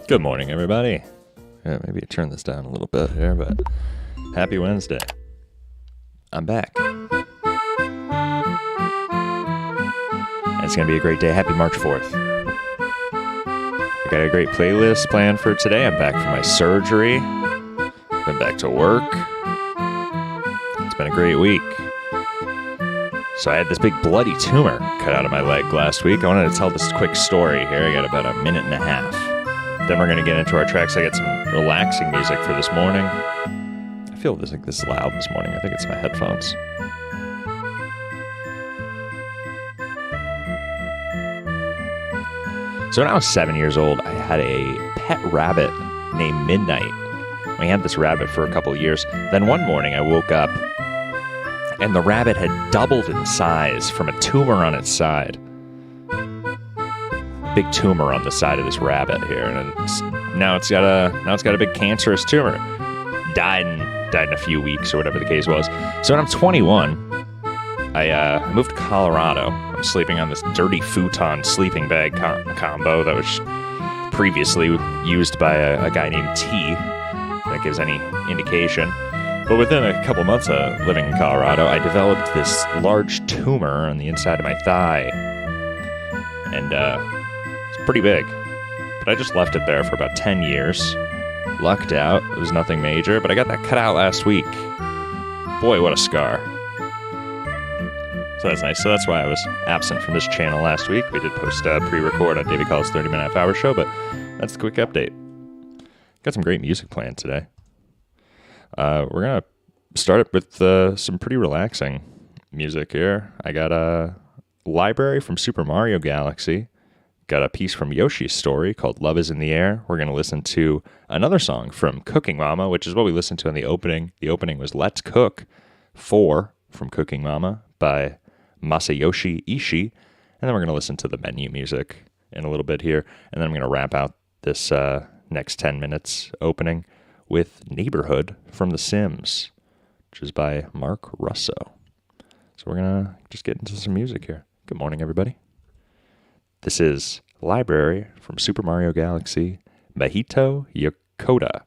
Good morning, everybody. Yeah, maybe turn this down a little bit here, but happy Wednesday. I'm back. And it's going to be a great day. Happy March 4th. I got a great playlist planned for today. I'm back from my surgery. Been back to work. It's been a great week. So I had this big bloody tumor cut out of my leg last week. I wanted to tell this quick story here. I got about a minute and a half. Then we're going to get into our tracks. I got some relaxing music for this morning. I feel this is loud this morning. I think it's my headphones. So when I was 7 years old, I had a pet rabbit named Midnight. We had this rabbit for a couple of years. Then one morning I woke up and the rabbit had doubled in size from a tumor on its side. Big tumor on the side of this rabbit here, and now it's got a big cancerous tumor. Died in a few weeks or whatever the case was. So when I'm 21, I moved to Colorado. I'm sleeping on this dirty futon sleeping bag combo that was previously used by a guy named T. That gives any indication. But within a couple months of living in Colorado, I developed this large tumor on the inside of my thigh. And it's pretty big. But I just left it there for about 10 years. Lucked out. It was nothing major. But I got that cut out last week. Boy, what a scar. So that's nice. So that's why I was absent from this channel last week. We did post pre-record on David Call's 30-minute half-hour show, but that's the quick update. Got some great music planned today. We're going to start it with some pretty relaxing music here. I got a library from Super Mario Galaxy. Got a piece from Yoshi's Story called Love is in the Air. We're going to listen to another song from Cooking Mama, which is what we listened to in the opening. The opening was Let's Cook 4 from Cooking Mama by Masayoshi Ishii. And then we're going to listen to the menu music in a little bit here. And then I'm going to wrap out this next 10 minutes opening with Neighborhood from The Sims, which is by Mark Russo. So we're going to just get into some music here. Good morning, everybody. This is Library from Super Mario Galaxy, Mahito Yokota.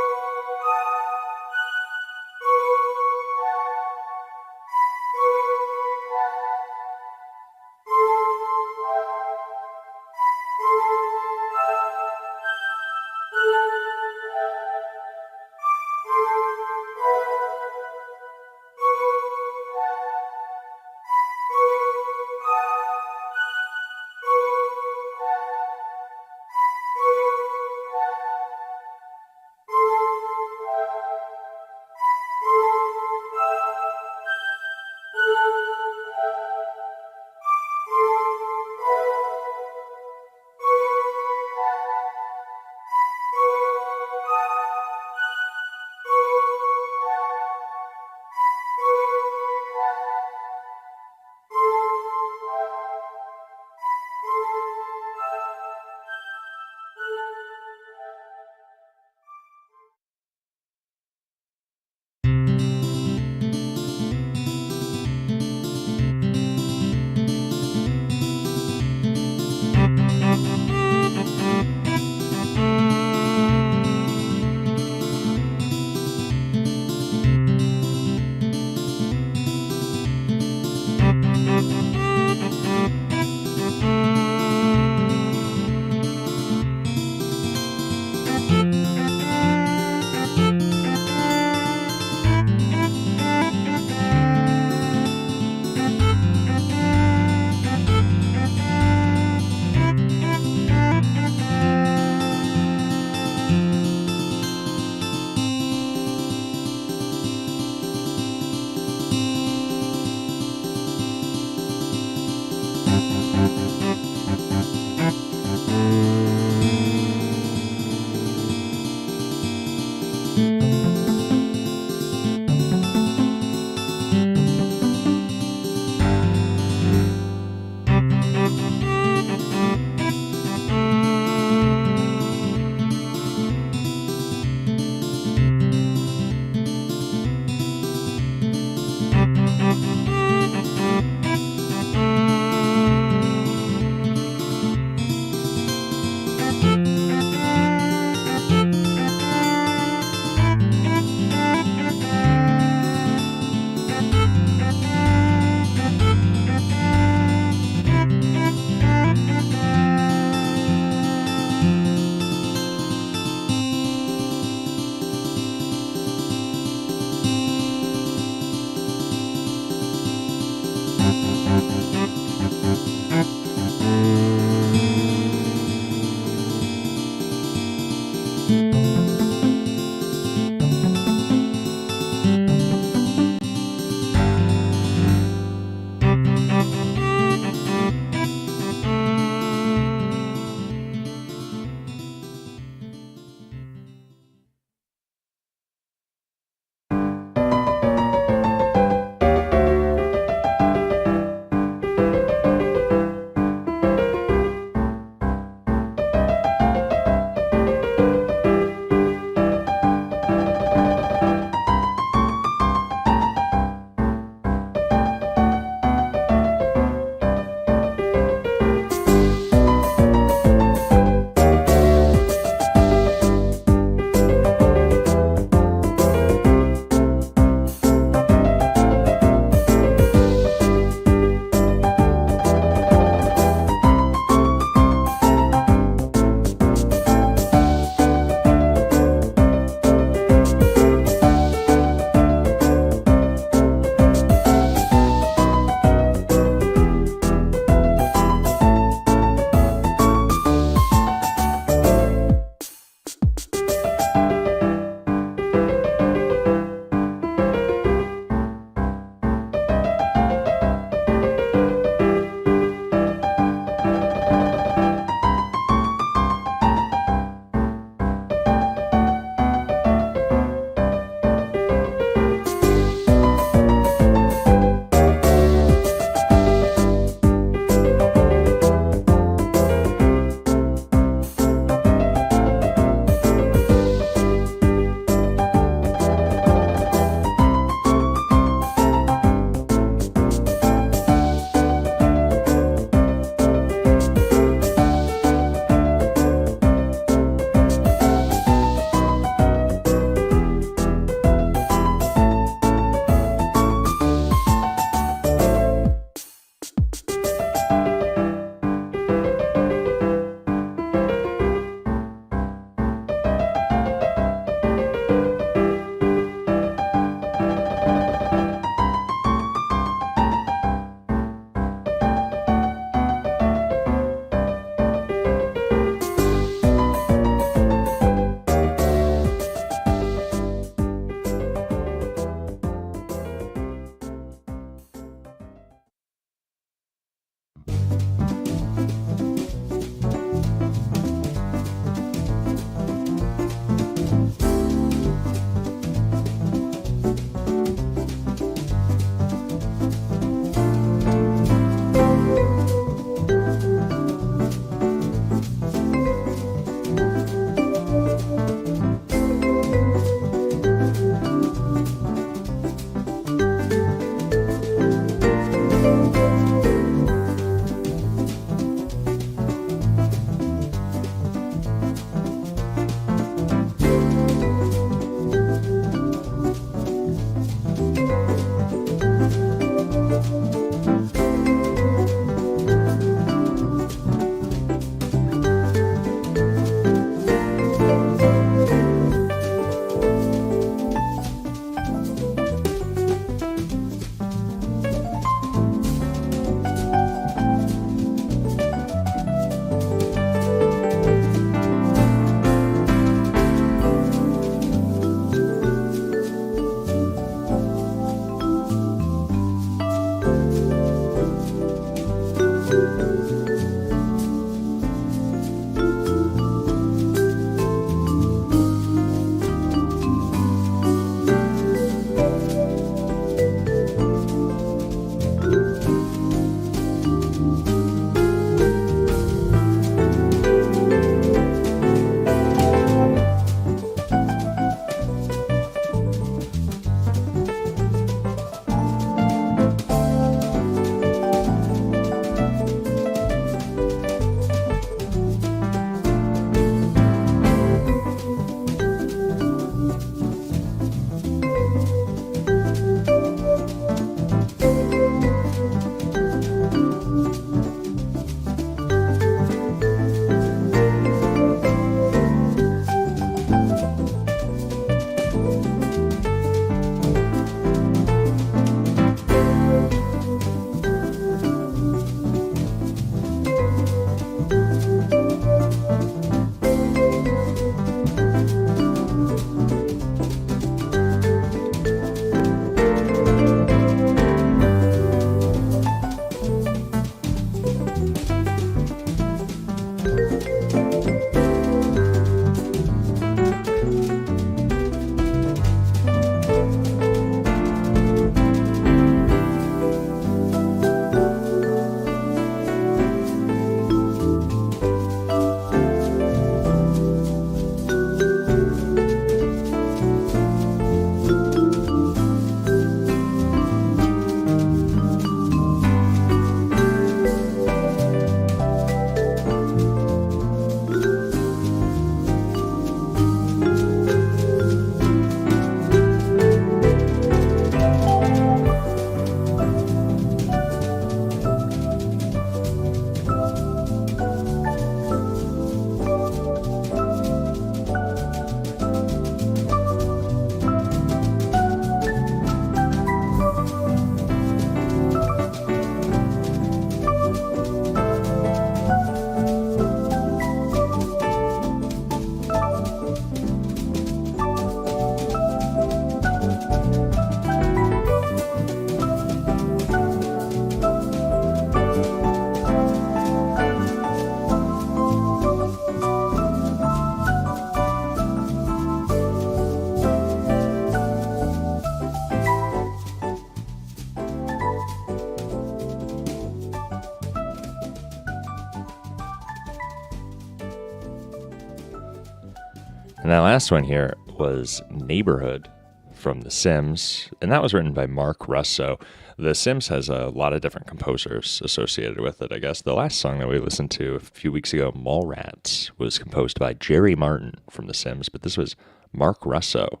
And that last one here was Neighborhood from The Sims, and that was written by Mark Russo. The Sims has a lot of different composers associated with it, I guess. The last song that we listened to a few weeks ago, Mallrats, was composed by Jerry Martin from The Sims, but this was Mark Russo,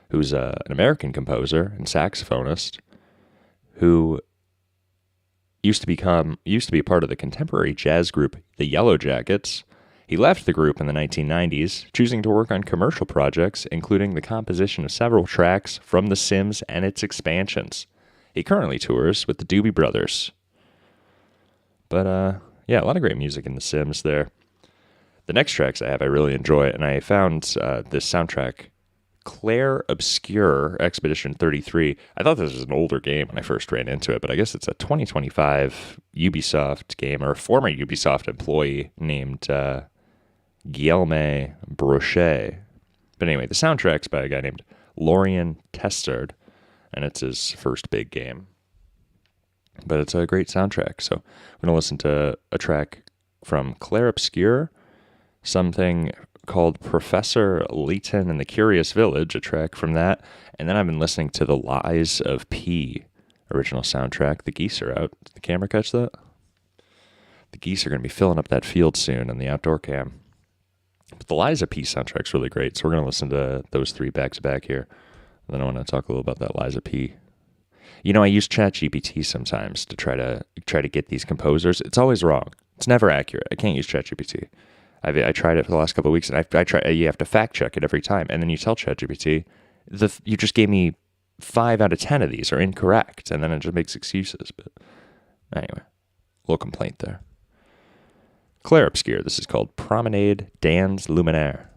who's an American composer and saxophonist who used to be a part of the contemporary jazz group The Yellow Jackets. He left the group in the 1990s, choosing to work on commercial projects, including the composition of several tracks from The Sims and its expansions. He currently tours with the Doobie Brothers. But, yeah, a lot of great music in The Sims there. The next tracks I really enjoy, and I found this soundtrack, Claire Obscure Expedition 33. I thought this was an older game when I first ran into it, but I guess it's a 2025 Ubisoft game, or a former Ubisoft employee named Guillaume Brochet. But anyway, the soundtrack's by a guy named Lorien Testard, and it's his first big game. But it's a great soundtrack, so we're going to listen to a track from Claire Obscure, something called Professor Layton and the Curious Village, a track from that, and then I've been listening to The Lies of P original soundtrack. The geese are out. Did the camera catch that? The geese are going to be filling up that field soon on the outdoor cam. But the Lies of P soundtrack's really great, so we're going to listen to those three back to back here. And then I want to talk a little about that Lies of P. You know, I use ChatGPT sometimes to try to get these composers. It's always wrong. It's never accurate. I can't use ChatGPT. I tried it for the last couple of weeks, and I try. You have to fact check it every time, and then you tell ChatGPT, you just gave me 5 out of 10 of these are incorrect, and then it just makes excuses. But anyway, a little complaint there. Claire Obscure. This is called Promenade dans Luminaire.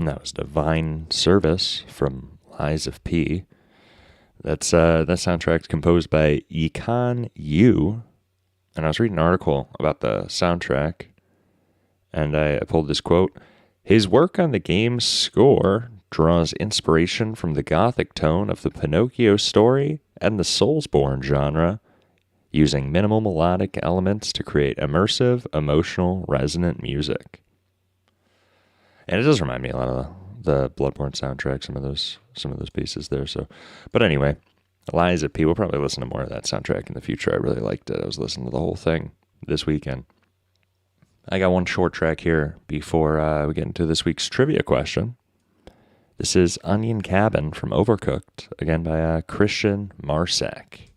And that was Divine Service from Lies of P. That soundtrack's composed by Yikan Yu. And I was reading an article about the soundtrack, and I pulled this quote. His work on the game's score draws inspiration from the gothic tone of the Pinocchio story and the Soulsborne genre, using minimal melodic elements to create immersive, emotional, resonant music. And it does remind me a lot of the Bloodborne soundtrack, some of those pieces there. So, but anyway, Lies of P. We'll probably listen to more of that soundtrack in the future. I really liked it. I was listening to the whole thing this weekend. I got one short track here before we get into this week's trivia question. This is Onion Cabin from Overcooked, again by Christian Marsak.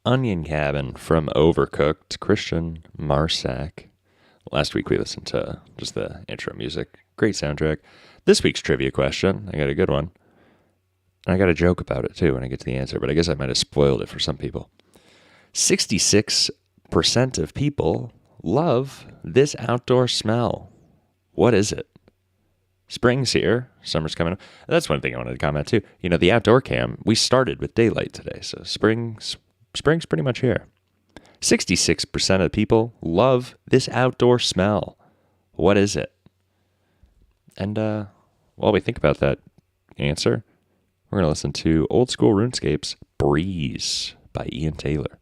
Onion Cabin from Overcooked, Christian Marsak. Last week we listened to just the intro music. Great soundtrack. This week's trivia question, I got a good one. And I got a joke about it too when I get to the answer, but I guess I might have spoiled it for some people. 66% of people love this outdoor smell. What is it? Spring's here. Summer's coming up. That's one thing I wanted to comment too. You know, the outdoor cam, we started with daylight today, so spring's pretty much here. 66% of people love this outdoor smell. What is it? And while we think about that answer, we're going to listen to Old School RuneScape's Breeze by Ian Taylor.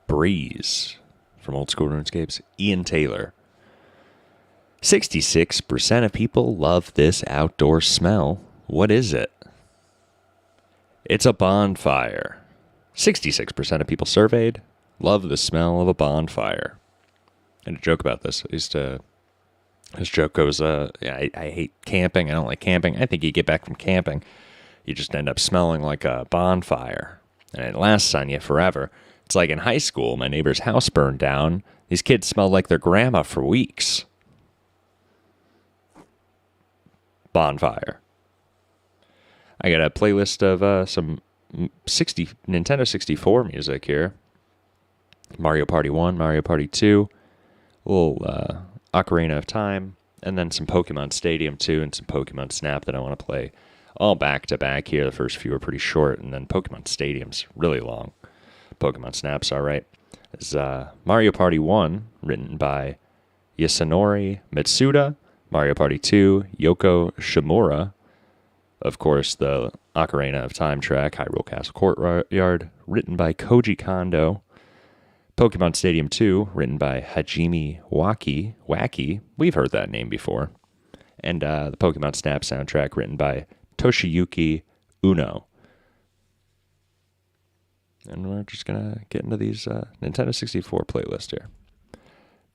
Breeze from Old School RuneScape's Ian Taylor. 66% of people love this outdoor smell. What is it? It's a bonfire. 66% of people surveyed love the smell of a bonfire. And a joke about this. This joke goes, I hate camping. I don't like camping. I think you get back from camping, you just end up smelling like a bonfire. And it lasts on you forever. It's like in high school, my neighbor's house burned down. These kids smelled like their grandma for weeks. Bonfire. I got a playlist of some Nintendo 64 music here. Mario Party 1, Mario Party 2, a little Ocarina of Time, and then some Pokemon Stadium 2 and some Pokemon Snap that I want to play all back to back here. The first few are pretty short, and then Pokemon Stadium's really long. Pokemon Snap's all right. It's Mario Party 1, written by Yasunori Mitsuda. Mario Party 2, Yoko Shimura. Of course, the Ocarina of Time track, Hyrule Castle Courtyard, written by Koji Kondo. Pokemon Stadium 2, written by Hajime Wacky. We've heard that name before. And the Pokemon Snap soundtrack, written by Toshiyuki Uno. And we're just going to get into these Nintendo 64 playlists here.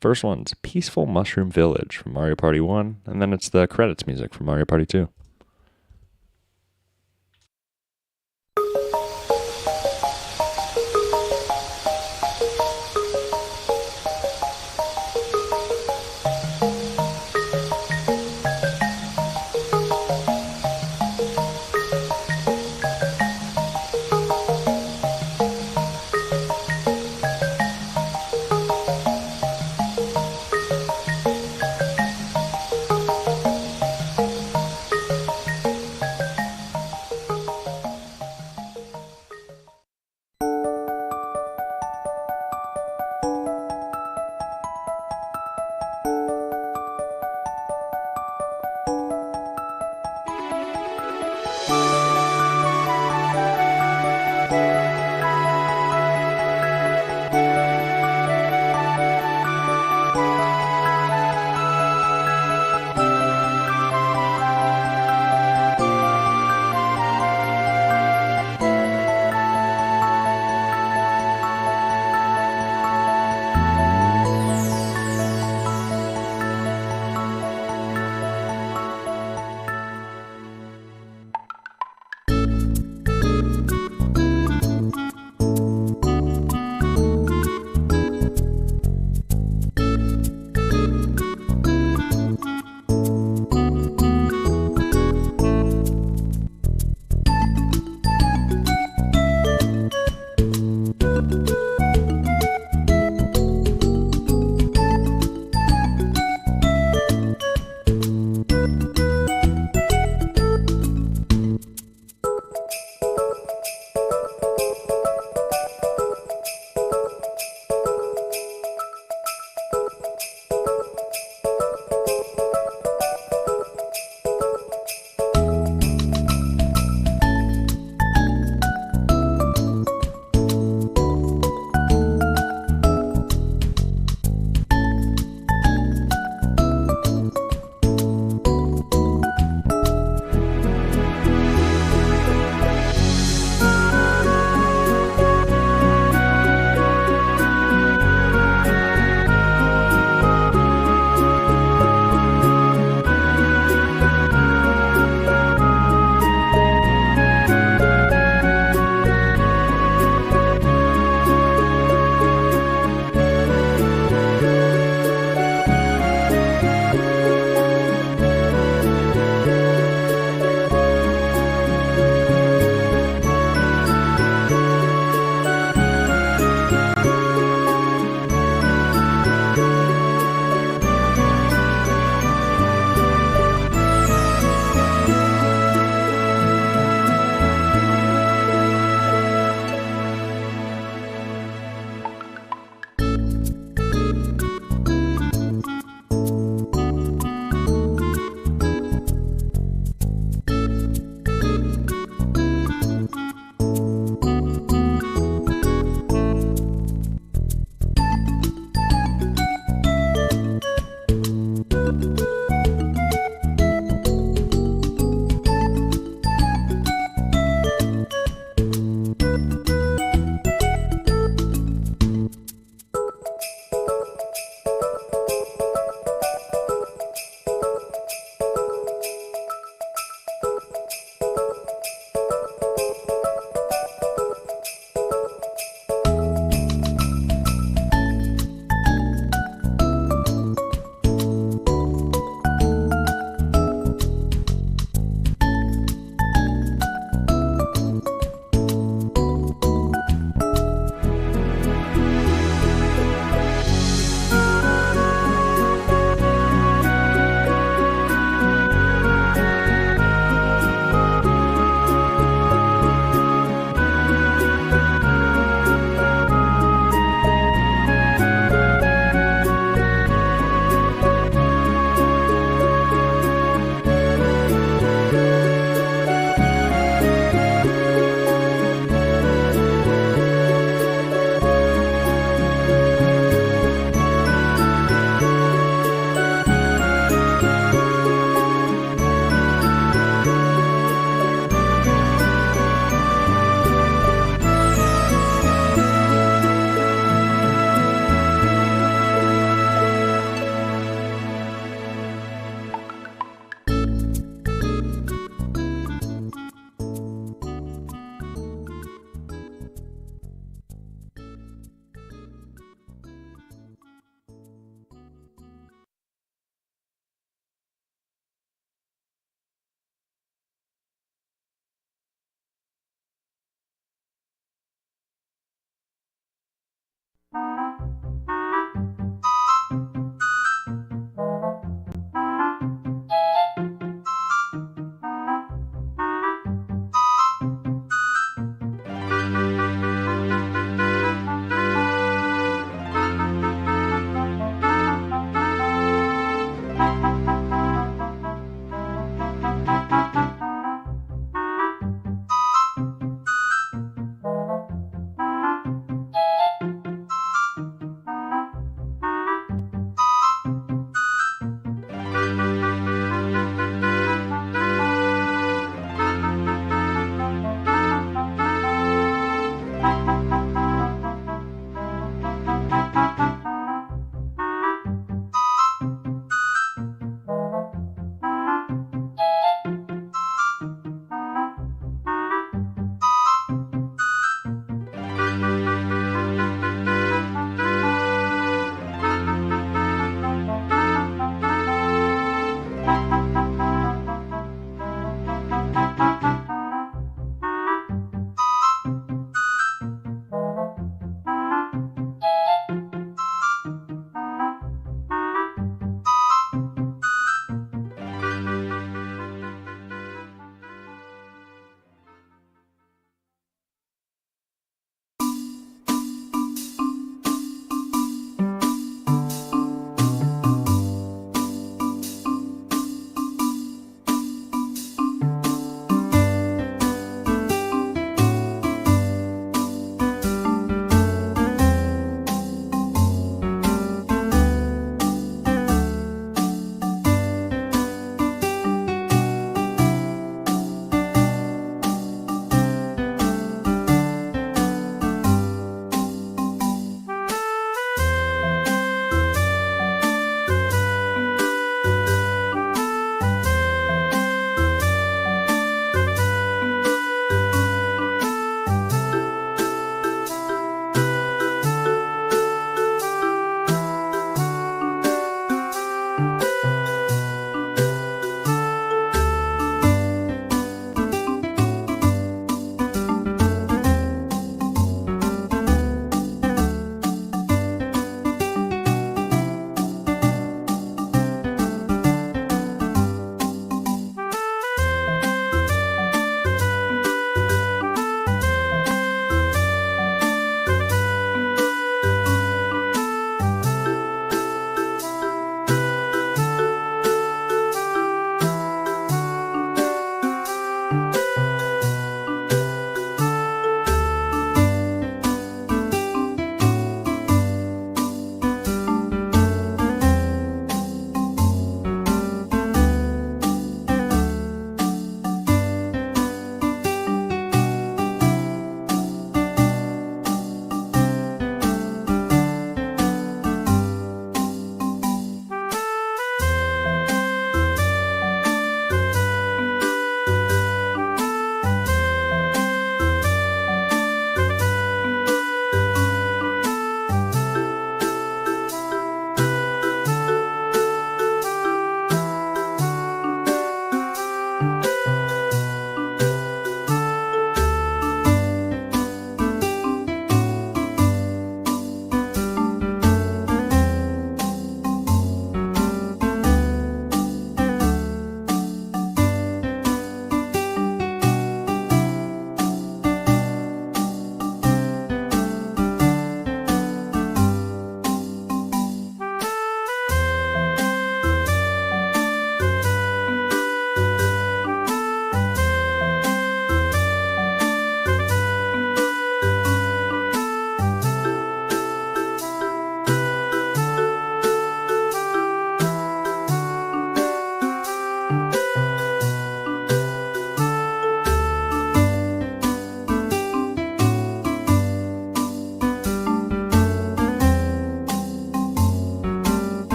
First one's Peaceful Mushroom Village from Mario Party 1, and then it's the credits music from Mario Party 2.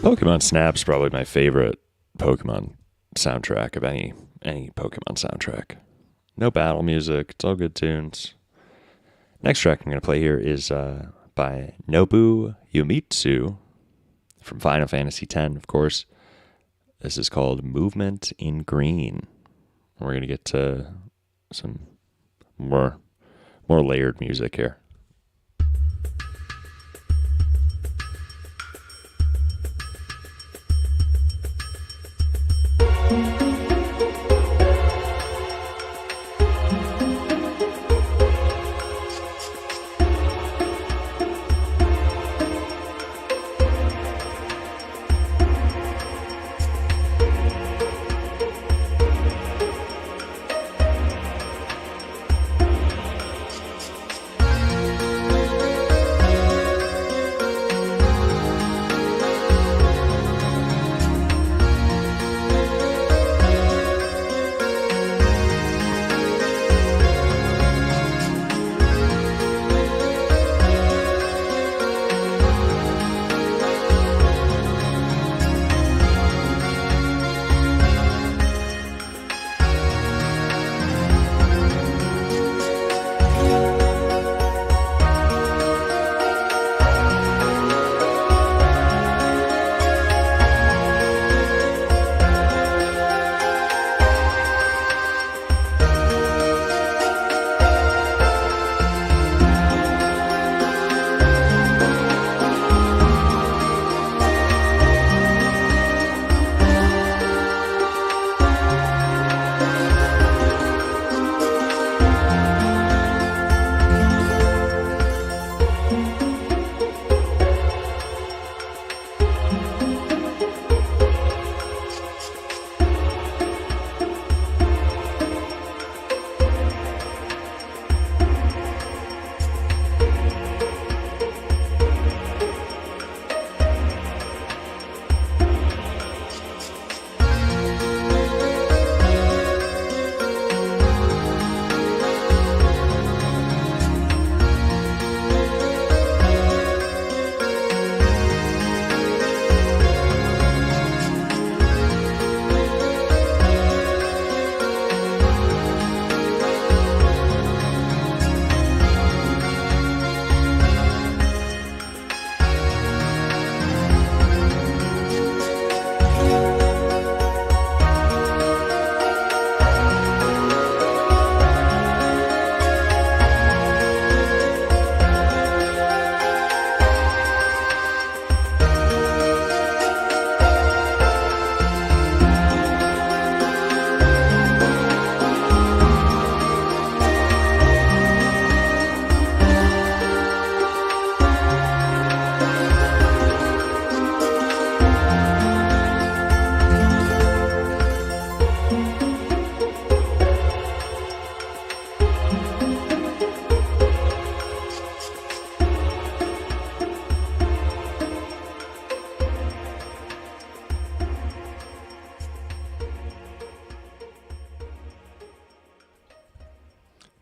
Pokemon Snap's probably my favorite Pokemon soundtrack of any Pokemon soundtrack. No battle music, it's all good tunes. Next track I'm going to play here is by Nobu Uematsu from Final Fantasy X, of course. This is called Movement in Green. We're going to get to some more layered music here.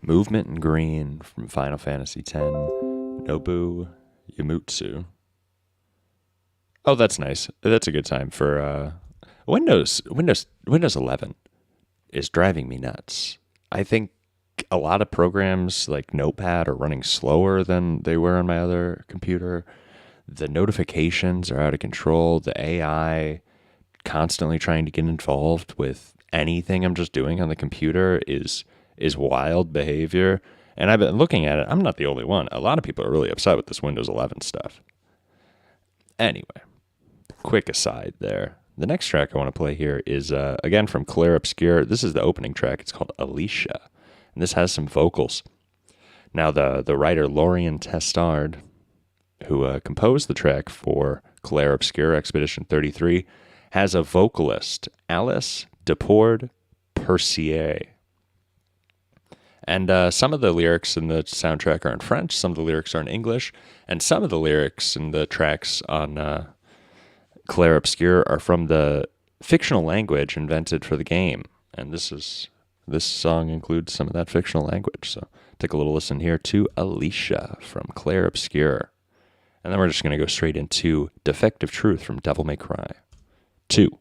Movement in Green from Final Fantasy X, Nobu Uematsu. Oh, that's nice. That's a good time for Windows 11 is driving me nuts. I think a lot of programs like Notepad are running slower than they were on my other computer. The notifications are out of control. The AI constantly trying to get involved with anything I'm just doing on the computer is wild behavior. And I've been looking at it. I'm not the only one. A lot of people are really upset with this Windows 11 stuff. Anyway, quick aside there. The next track I want to play here is, again, from Clair Obscur. This is the opening track. It's called Alicia. And this has some vocals. Now, the writer Lorien Testard, who composed the track for Clair Obscur Expedition 33, has a vocalist, Alice Depord Percier. And some of the lyrics in the soundtrack are in French, some of the lyrics are in English, and some of the lyrics in the tracks on Clair Obscur are from the fictional language invented for the game. And this song includes some of that fictional language. So take a little listen here to Alicia from Clair Obscur. And then we're just going to go straight into Defective Truth from Devil May Cry 2.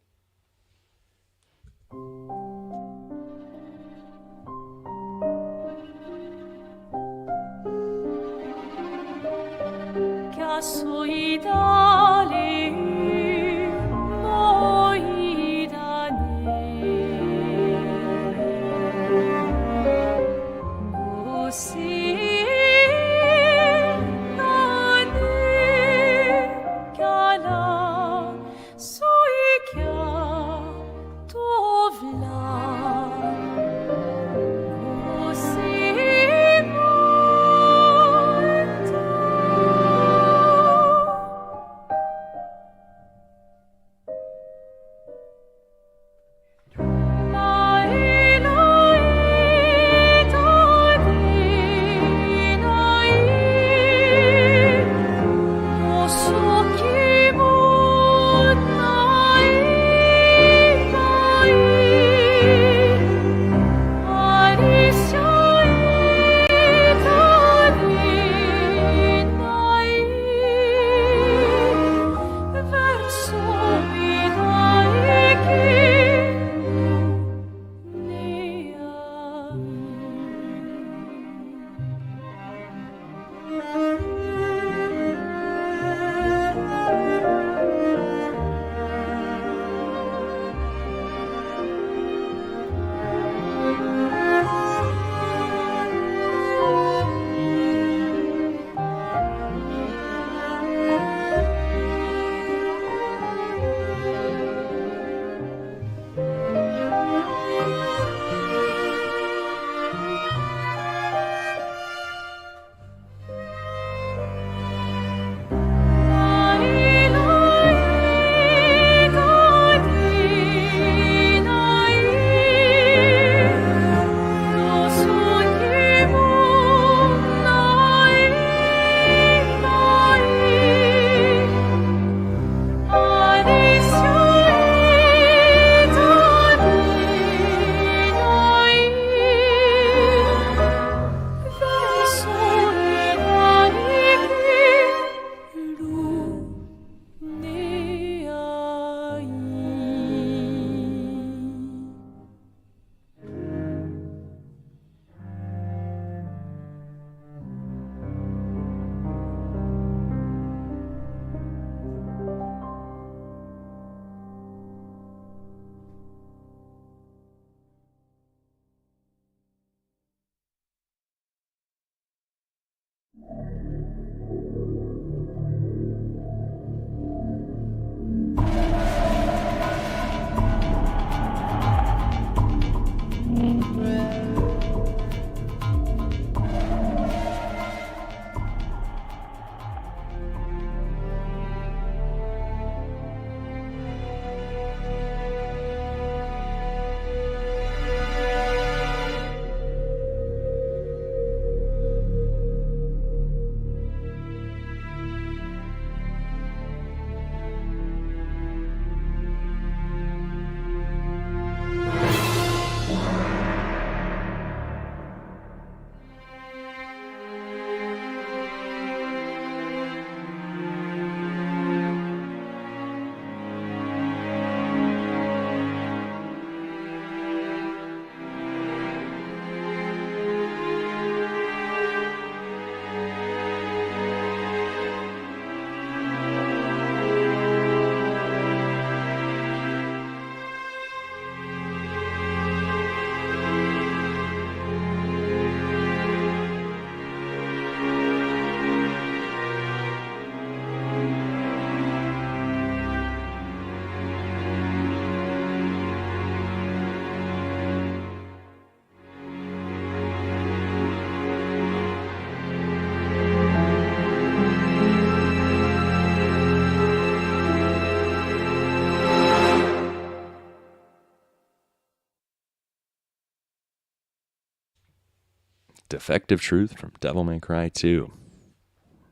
Defective Truth from Devil May Cry 2.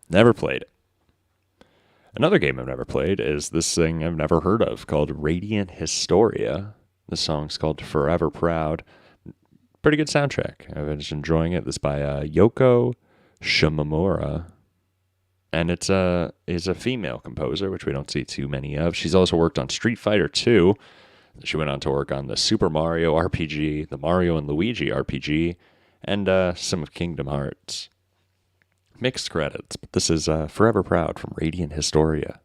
Never played it. Another game I've never played is this thing I've never heard of called Radiant Historia. The song's called Forever Proud. Pretty good soundtrack. I've been just enjoying it. This is by Yoko Shimomura. And it's is a female composer, which we don't see too many of. She's also worked on Street Fighter 2. She went on to work on the Super Mario RPG, the Mario and Luigi RPG, and some of Kingdom Hearts. Mixed credits, but this is Forever Proud from Radiant Historia.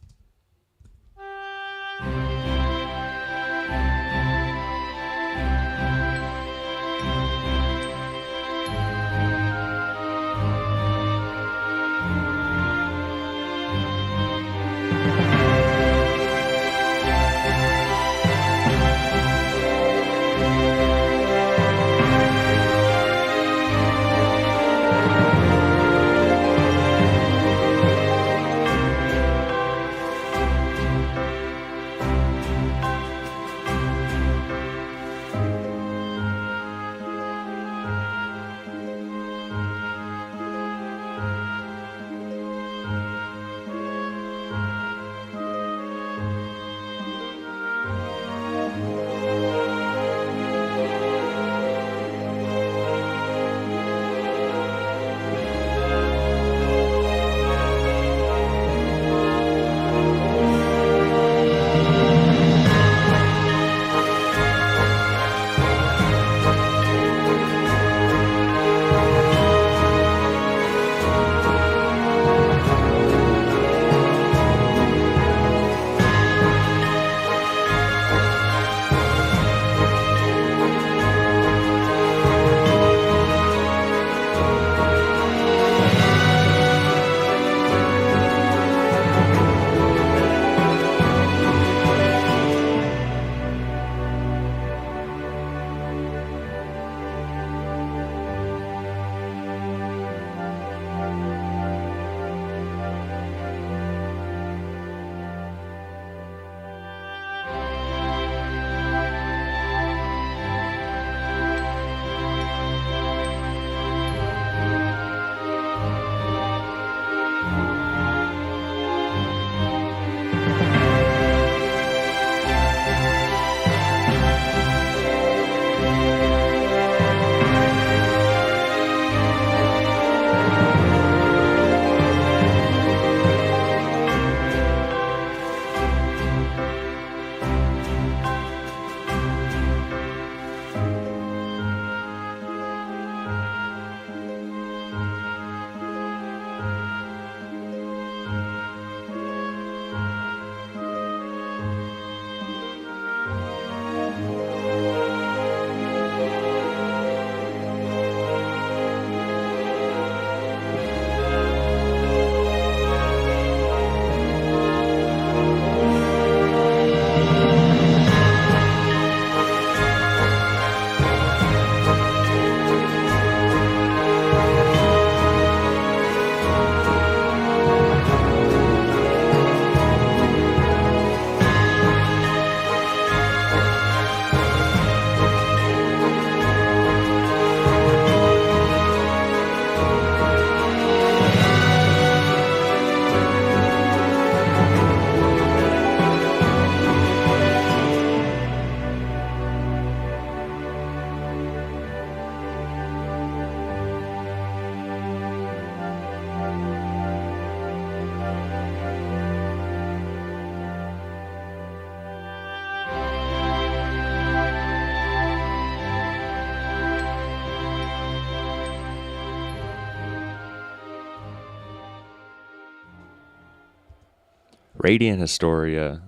Radiant Historia,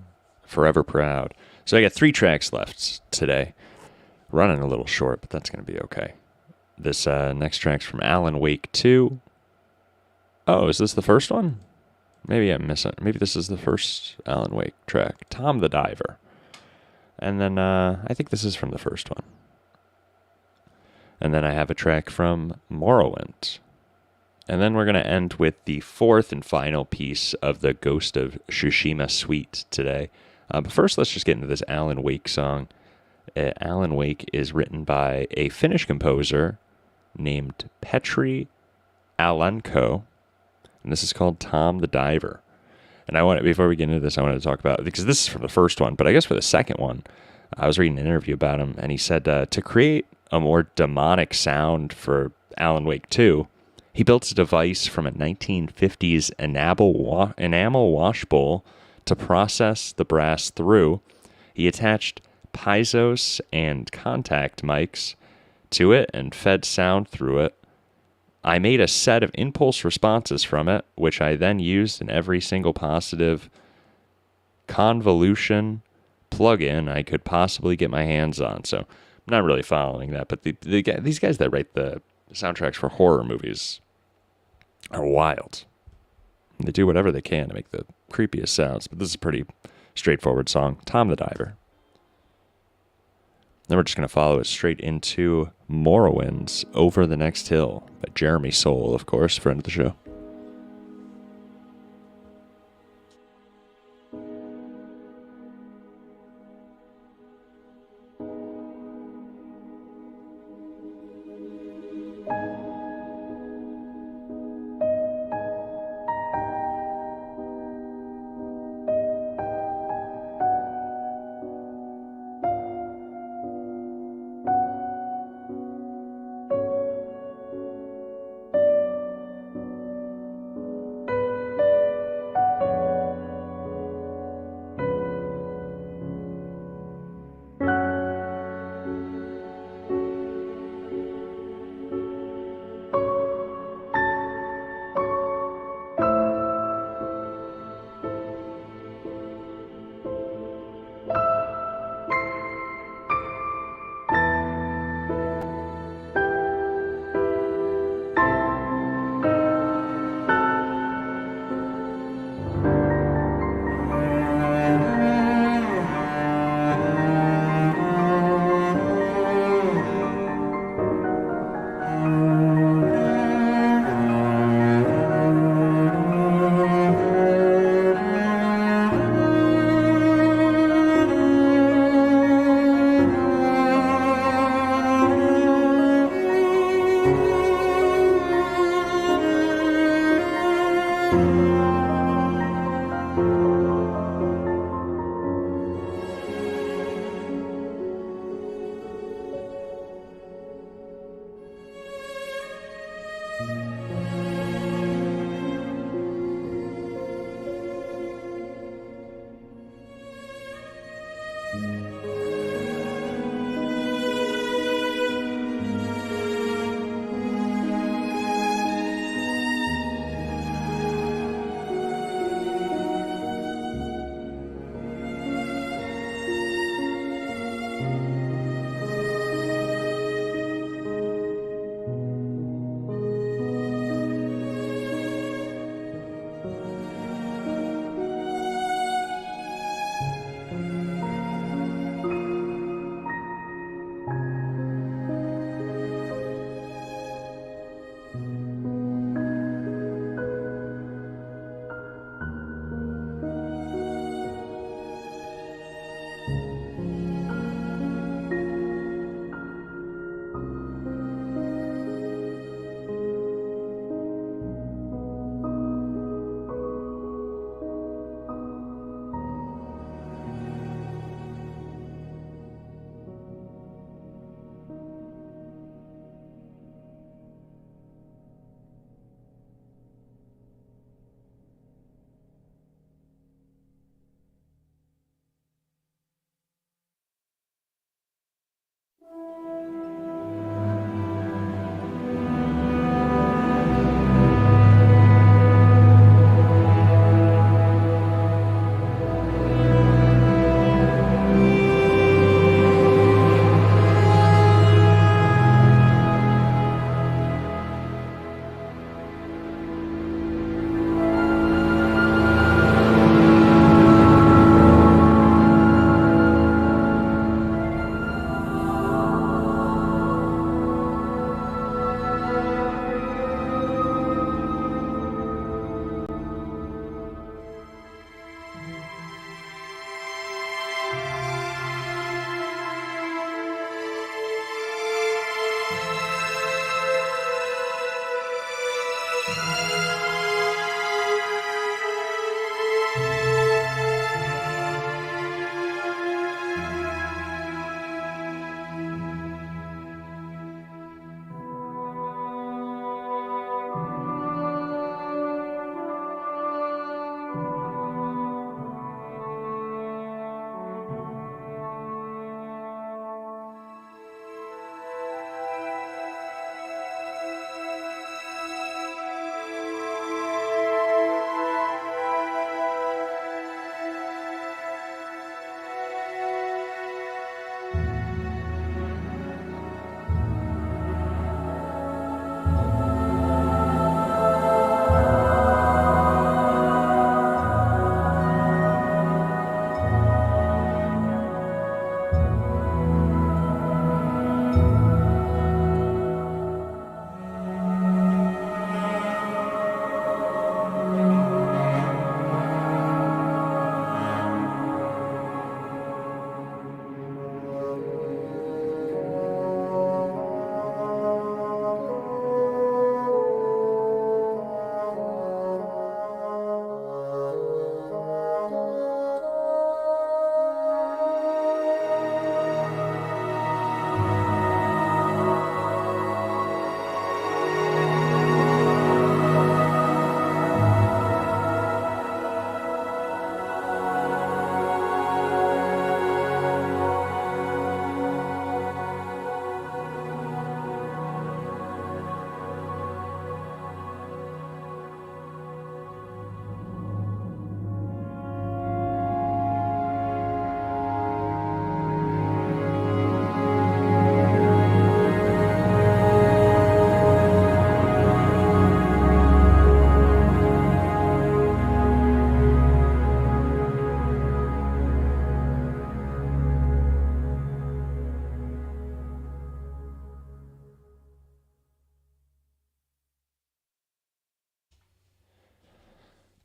Forever Proud. So I got 3 tracks left today. Running a little short, but that's going to be okay. This next track's from Alan Wake 2. Oh, is this the first one? Maybe I'm missing. Maybe this is the first Alan Wake track. Tom the Diver. And then I think this is from the first one. And then I have a track from Morrowind. And then we're going to end with the 4th and final piece of the Ghost of Tsushima suite today. But first, let's just get into this Alan Wake song. Alan Wake is written by a Finnish composer named Petri Alanko. And this is called Tom the Diver. And before we get into this, I wanted to talk about, because this is from the first one, but I guess for the second one, I was reading an interview about him, and he said to create a more demonic sound for Alan Wake 2, He built a device from a 1950s enamel wash bowl to process the brass through. He attached piezo's and contact mics to it and fed sound through it. I made a set of impulse responses from it, which I then used in every single positive convolution plugin I could possibly get my hands on. So I'm not really following that, but these guys that write the soundtracks for horror movies are wild. They do whatever they can to make the creepiest sounds, but this is a pretty straightforward song, Tom the Diver. Then we're just going to follow it straight into Morrowind's Over the Next Hill by Jeremy Soule, of course, friend of the show.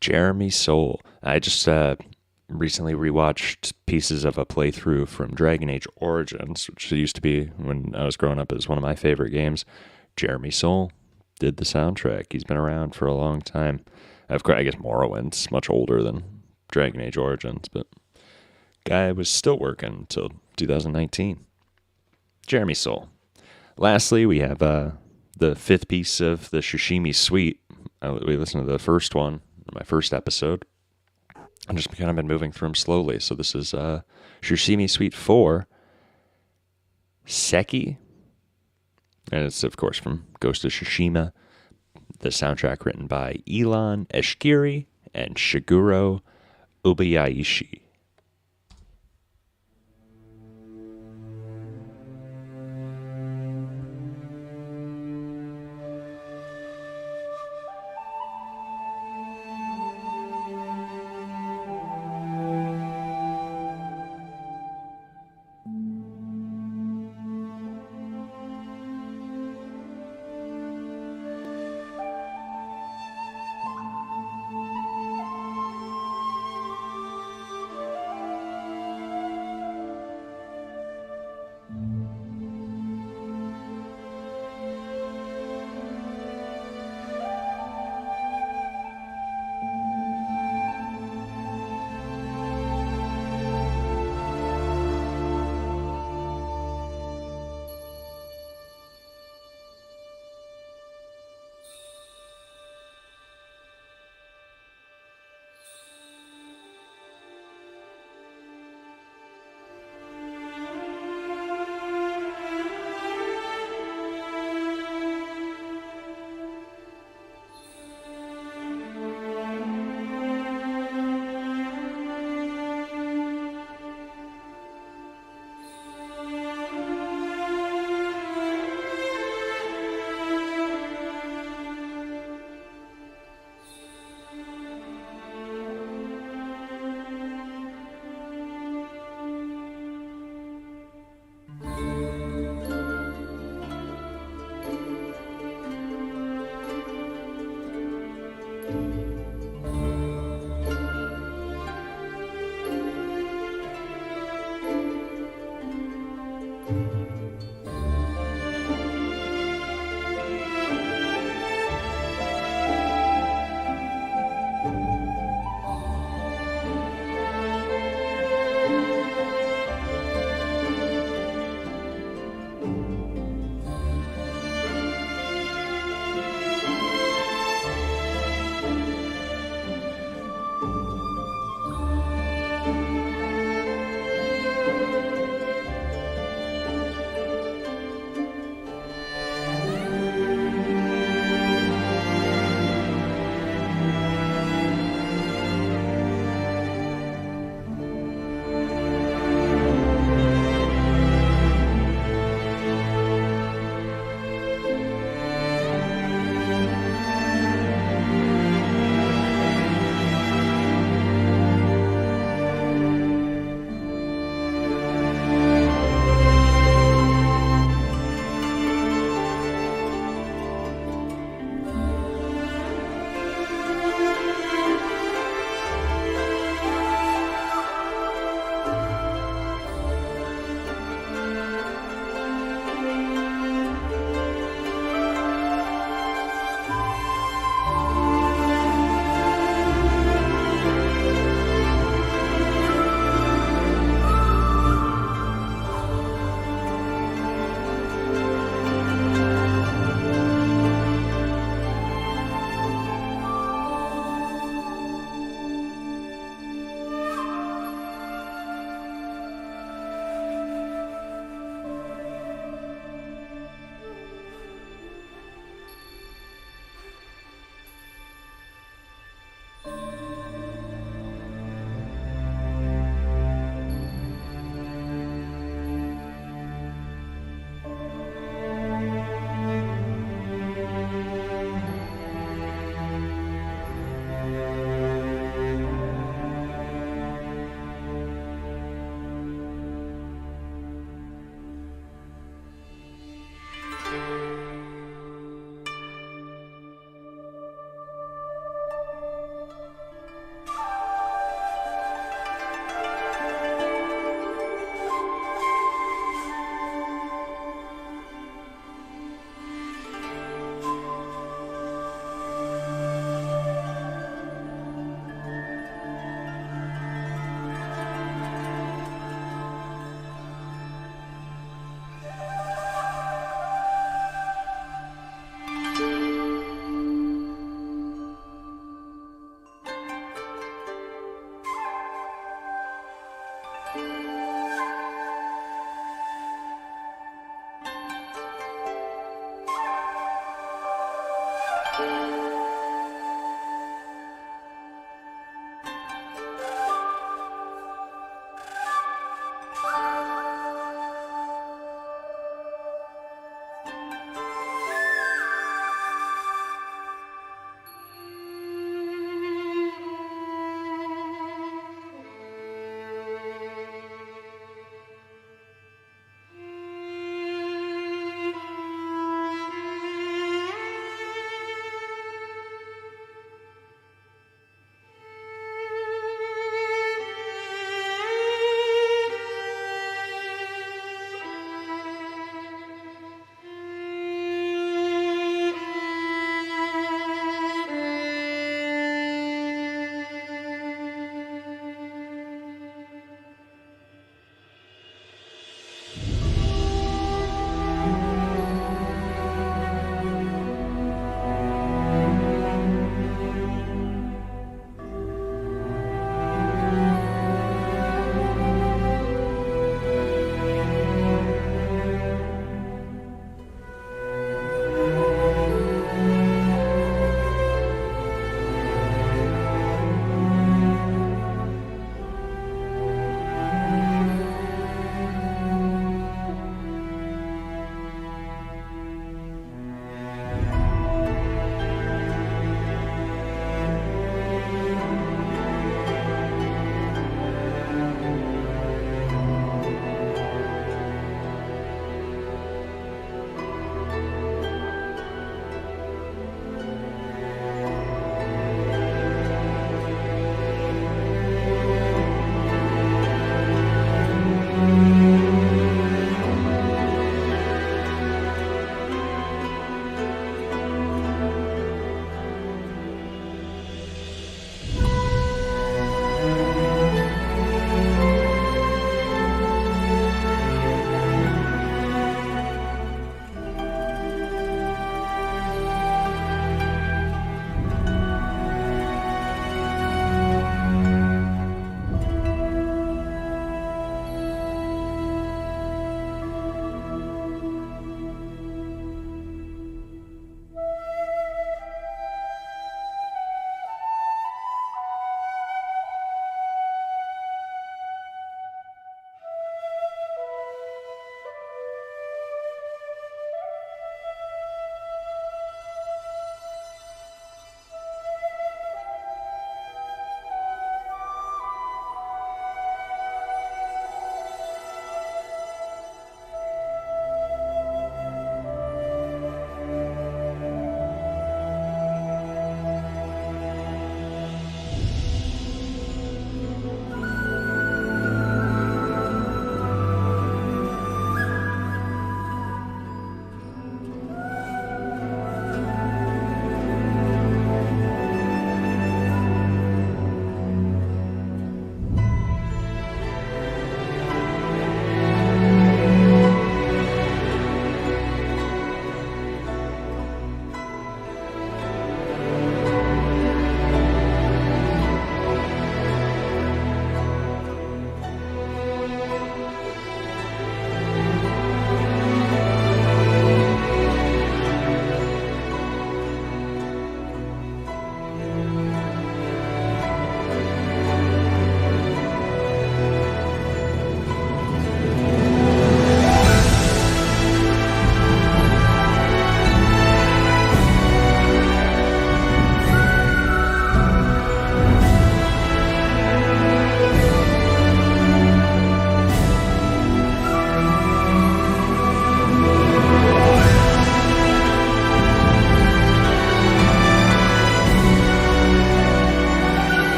Jeremy Soule. I just recently rewatched pieces of a playthrough from Dragon Age Origins, which used to be, when I was growing up, as one of my favorite games. Jeremy Soule did the soundtrack. He's been around for a long time. Of course, I guess Morrowind's much older than Dragon Age Origins, but guy was still working until 2019. Jeremy Soule. Lastly, we have the fifth piece of the Sashimi Suite. We listened to the first one, my first episode. I've just kind of been moving through them slowly. So this is Sashimi Suite 4, Seki. And it's, of course, from Ghost of Tsushima. The soundtrack written by Elon Eshkiri and Shiguro Obayaishi.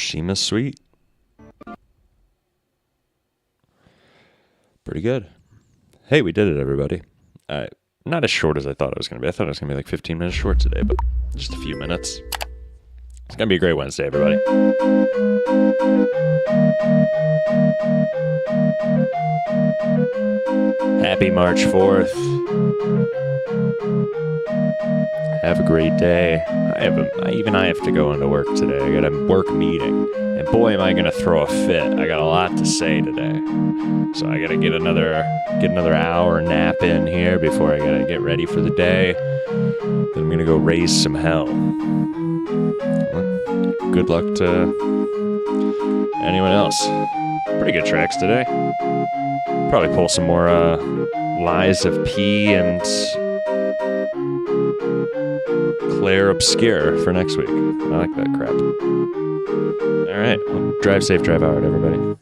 Tsushima Suite. Pretty good. Hey, we did it, everybody. not as short as I thought it was going to be. I thought it was going to be like 15 minutes short today, but just a few minutes. It's going to be a great Wednesday, everybody. Happy March 4th. Have a great day. I have to go into work today. I got a work meeting. And boy, am I going to throw a fit. I got a lot to say today. So I got to get another hour nap in here before I got to get ready for the day. Then I'm going to go raise some hell. Well, good luck to anyone else. Pretty good tracks today. Probably pull some more Lies of P and Claire Obscure for next week. I like that crap. All right. Well, drive safe, drive hard, everybody.